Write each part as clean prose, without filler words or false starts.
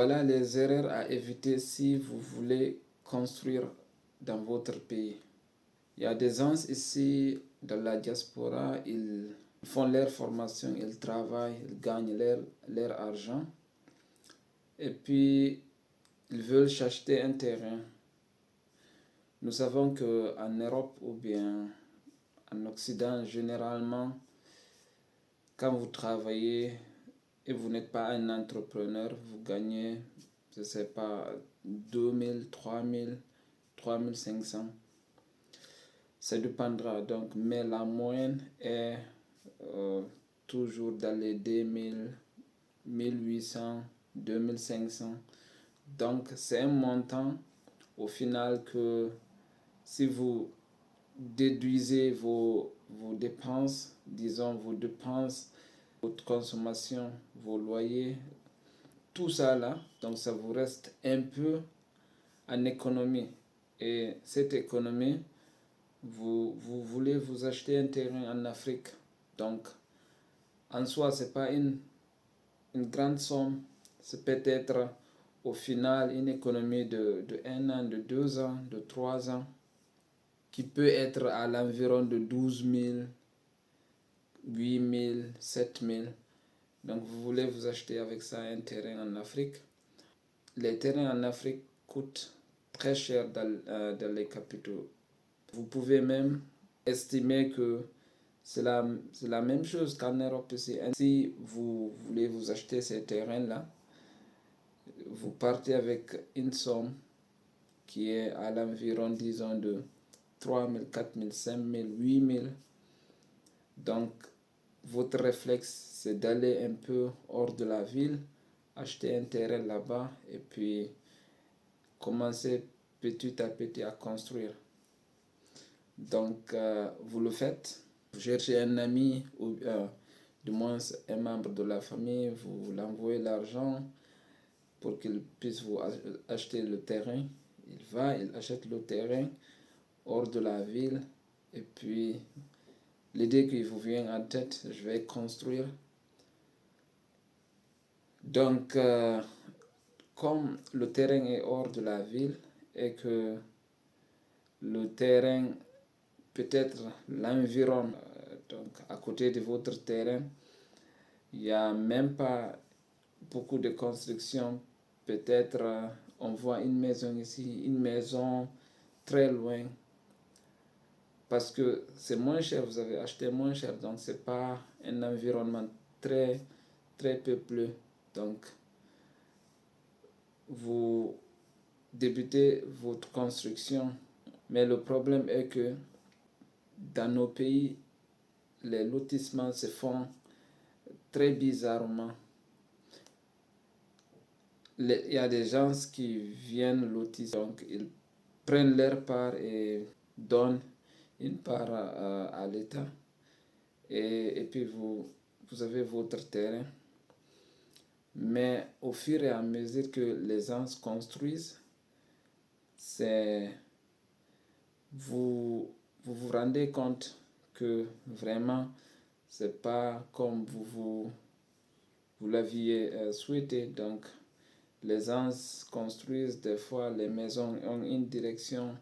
Voilà les erreurs à éviter si vous voulez construire dans votre pays. Il y a des gens ici dans la diaspora, ils font leur formation, ils travaillent, ils gagnent leur argent. Et puis, ils veulent s'acheter un terrain. Nous savons qu'en Europe ou bien en Occident, généralement, quand vous travaillez et vous n'êtes pas un entrepreneur, vous gagnez, je ne sais pas, 2000, 3000, 3500. Ça dépendra donc, mais la moyenne est toujours dans les 2000, 1800, 2500. Donc, c'est un montant au final que si vous déduisez vos dépenses, disons vos dépenses, votre consommation, vos loyers, tout ça là, donc ça vous reste un peu en économie. Et cette économie, vous voulez vous acheter un terrain en Afrique. Donc, en soi, ce n'est pas une grande somme. C'est peut-être au final une économie de 1 an, de 2 ans, de 3 ans, qui peut être à l'environ de 12 000, 8 000, 7 000. Donc, vous voulez vous acheter avec ça un terrain en Afrique. Les terrains en Afrique coûtent très cher dans les capitaux. Vous pouvez même estimer que c'est la même chose qu'en Europe ici. Si vous voulez vous acheter ces terrains-là, vous partez avec une somme qui est à l'environ, disons, de 3 000, 4 000, 5 000, 8 000. Donc, votre réflexe, c'est d'aller un peu hors de la ville, acheter un terrain là-bas et puis commencer petit à petit à construire. Donc, vous le faites. Vous cherchez un ami ou du moins un membre de la famille, vous l'envoyez l'argent pour qu'il puisse vous acheter le terrain. Il achète le terrain hors de la ville et puis l'idée qui vous vient en tête, je vais construire. Donc, comme le terrain est hors de la ville et que le terrain, peut-être l'environ, donc à côté de votre terrain, il n'y a même pas beaucoup de construction. Peut-être on voit une maison ici, une maison très loin. Parce que c'est moins cher, vous avez acheté moins cher, donc ce n'est pas un environnement très, très peuplé. Donc, vous débutez votre construction. Mais le problème est que dans nos pays, les lotissements se font très bizarrement. Il y a des gens qui viennent lotisser, donc ils prennent leur part et donnent une part à l'État. Et puis vous avez votre terrain. Mais au fur et à mesure que les gens construisent, vous vous rendez compte que vraiment, c'est pas comme vous l'aviez souhaité. Donc, les gens construisent des fois, les maisons ont une direction,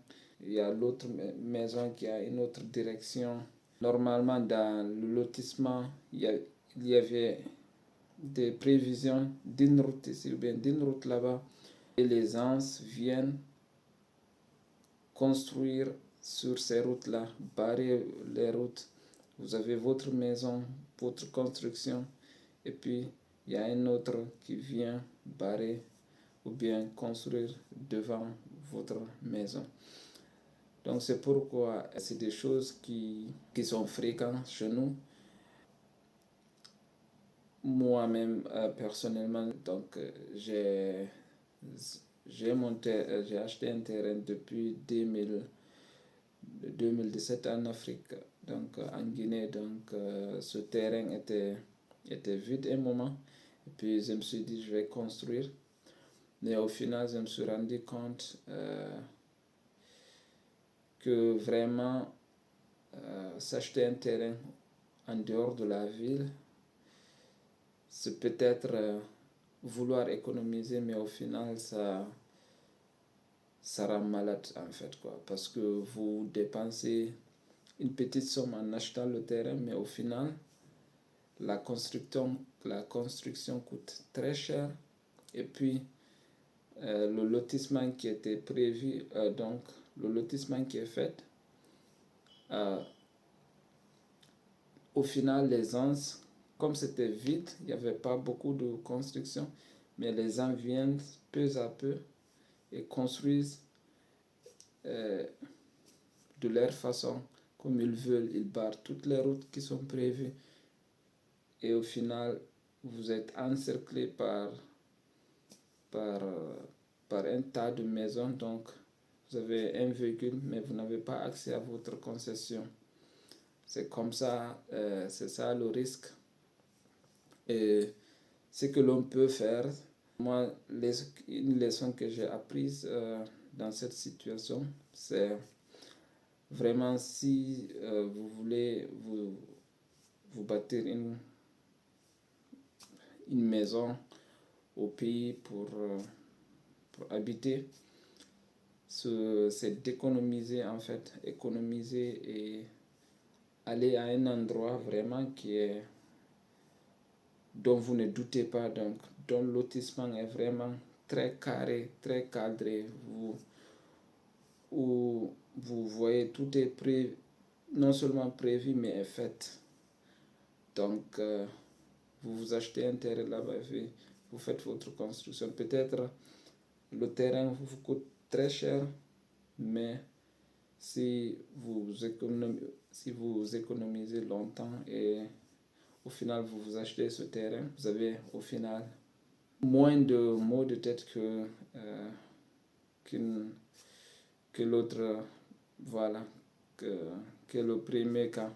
il y a l'autre maison qui a une autre direction. Normalement, dans le lotissement, il y avait des prévisions d'une route ici ou bien d'une route là-bas. Et les gens viennent construire sur ces routes-là, barrer les routes. Vous avez votre maison, votre construction, et puis il y a un autre qui vient barrer ou bien construire devant votre maison. Donc c'est pourquoi c'est des choses qui sont fréquentes chez nous. Moi-même, personnellement, donc j'ai acheté un terrain depuis 2017 en Afrique, donc en Guinée. Donc ce terrain était vide un moment. Et puis je me suis dit, je vais construire. Mais au final, je me suis rendu compte que vraiment, s'acheter un terrain en dehors de la ville, c'est peut-être vouloir économiser, mais au final, ça rend malade en fait, quoi, parce que vous dépensez une petite somme en achetant le terrain, mais au final, la construction coûte très cher. Et puis, le lotissement qui était prévu, donc le lotissement qui est fait, euh, au final, les gens, comme c'était vide, il n'y avait pas beaucoup de construction, mais les gens viennent peu à peu et construisent euh, de leur façon, comme ils veulent. Ils barrent toutes les routes qui sont prévues et au final, vous êtes encerclé par, euh, par un tas de maisons. Donc, vous avez un véhicule, mais vous n'avez pas accès à votre concession. C'est comme ça, c'est ça le risque. Et ce que l'on peut faire, moi, une leçon que j'ai apprise dans cette situation, c'est vraiment si vous voulez vous bâtir une maison au pays pour habiter, c'est d'économiser en fait, économiser et aller à un endroit vraiment dont vous ne doutez pas, donc dont le lotissement est vraiment très carré, très cadré, où vous voyez tout est non seulement prévu mais est fait. Donc vous vous achetez un terrain là-bas et vous faites votre construction. Peut-être le terrain vous coûte très cher, mais si vous économisez longtemps et au final vous vous achetez ce terrain, vous avez au final moins de maux de tête que l'autre, voilà, que le premier cas.